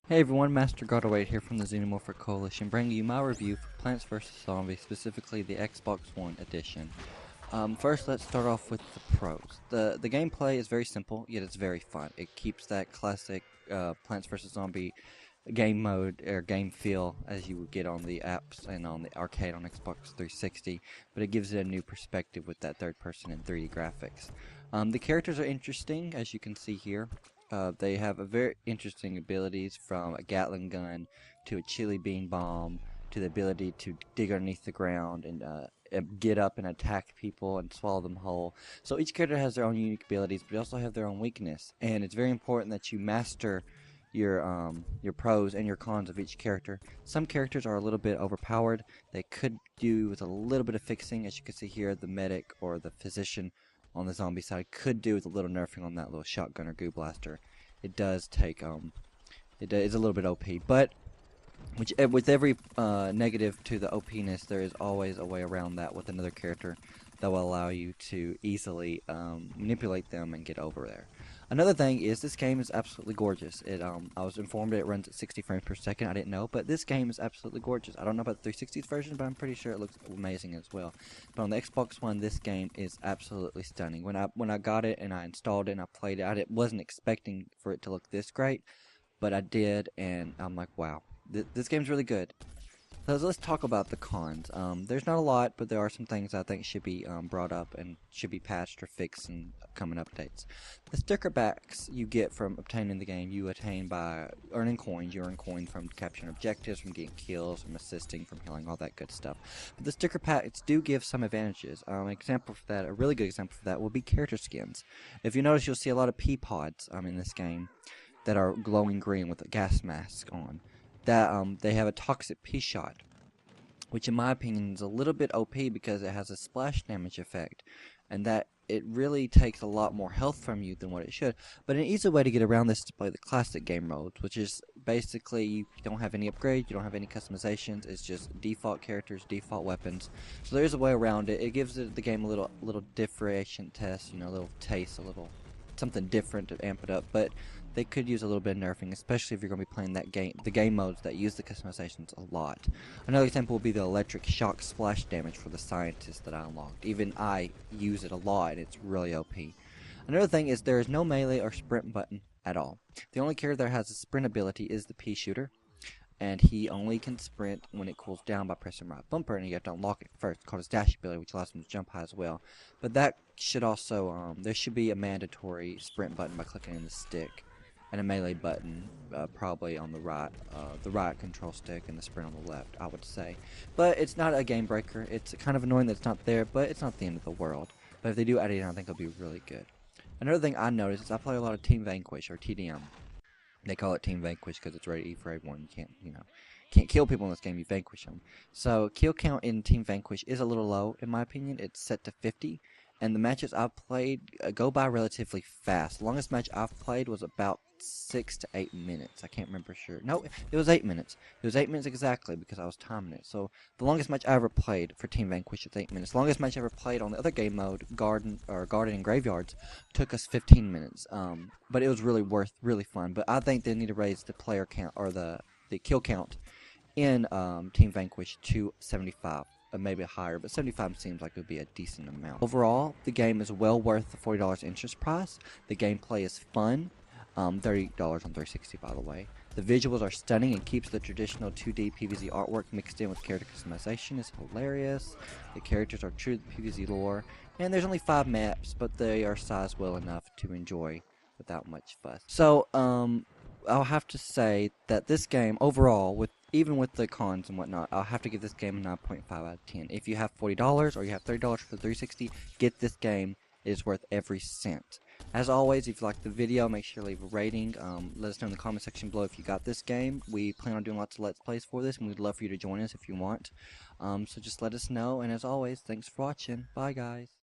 Hey everyone, Master God08 here from the Xenomorphic Coalition, bringing you my review for Plants vs. Zombies, specifically the Xbox One edition. First, let's start off with the pros. The gameplay is very simple, yet it's very fun. It keeps that classic Plants vs. Zombie game mode or game feel as you would get on the apps and on the arcade on Xbox 360, but it gives it a new perspective with that third person and 3D graphics. The characters are interesting, as you can see here. They have a very interesting abilities, from a Gatling gun to a chili bean bomb to the ability to dig underneath the ground and get up and attack people and swallow them whole. So each character has their own unique abilities, but they also have their own weakness, and it's very important that you master your pros and your cons of each character. Some characters are a little bit overpowered. They could do with a little bit of fixing. As you can see here, the medic or the physician on the zombie side could do with a little nerfing on that little shotgun or goo blaster. It does take it is a little bit OP, but with every negative to the OP-ness, there is always a way around that with another character that will allow you to easily manipulate them and get over there. Another thing is this game is absolutely gorgeous. I was informed that it runs at 60 frames per second. I didn't know, but this game is absolutely gorgeous. I don't know about the 360's version, but I'm pretty sure it looks amazing as well. But on the Xbox One, this game is absolutely stunning. When I got it and I installed it and I played it, I wasn't expecting for it to look this great, but I did, and I'm like, wow, this game's really good. So let's talk about the cons. There's not a lot, but there are some things I think should be brought up and should be patched or fixed in upcoming updates. The sticker packs you get from obtaining the game, you attain by earning coins. You earn coins from capturing objectives, from getting kills, from assisting, from healing, all that good stuff. But the sticker packs do give some advantages. An example for that, a really good example for that, will be character skins. If you notice, you'll see a lot of pea pods in this game that are glowing green with a gas mask on. That they have a toxic pea shot, which in my opinion is a little bit OP because it has a splash damage effect, and that it really takes a lot more health from you than what it should. But an easy way to get around this is to play the classic game modes, which is basically you don't have any upgrades, you don't have any customizations, it's just default characters, default weapons. So there's a way around it. It gives the game a little differentiation test, a little taste, a little something different to amp it up, but they could use a little bit of nerfing, especially if you're going to be playing the game modes that use the customizations a lot. Another example would be the electric shock splash damage for the scientist that I unlocked. Even I use it a lot, and it's really OP. Another thing is there is no melee or sprint button at all. The only character that has a sprint ability is the pea shooter, and he only can sprint when it cools down by pressing right bumper, and you have to unlock it first. It's called his dash ability, which allows him to jump high as well. But that should also, there should be a mandatory sprint button by clicking in the stick, and a melee button probably on the right control stick, and the sprint on the left, I would say. But it's not a game breaker. It's kind of annoying that it's not there, but it's not the end of the world. But if they do add it in, I think it'll be really good. Another thing I noticed is I play a lot of Team Vanquish, or TDM. They call it Team Vanquish because it's rated E for everyone. You can't kill people in this game, you vanquish them. So kill count in Team Vanquish is a little low, in my opinion. It's set to 50, and the matches I've played go by relatively fast. The longest match I've played was about 6 to 8 minutes. I can't remember sure. No, it was 8 minutes. It was 8 minutes exactly because I was timing it. So the longest match I ever played for Team Vanquish is 8 minutes. The longest match I ever played on the other game mode, Garden and Graveyards, took us 15 minutes. But it was really fun. But I think they need to raise the player count, or the kill count in Team Vanquish to 75. Maybe higher, but 75 seems like it would be a decent amount. Overall, the game is well worth the $40 interest price. The gameplay is fun. $30 on 360, by the way. The visuals are stunning and keeps the traditional 2D PvZ artwork mixed in with character customization. Is hilarious. The characters are true to the PvZ lore, and there's only 5 maps, but they are sized well enough to enjoy without much fuss. So, I'll have to say that this game overall, even with the cons and whatnot, I'll have to give this game a 9.5 out of 10. If you have $40 or you have $30 for the 360, get this game. It is worth every cent. As always, if you like the video, make sure to leave a rating. Let us know in the comment section below if you got this game. We plan on doing lots of Let's Plays for this, and we'd love for you to join us if you want. So just let us know, and as always, thanks for watching. Bye, guys.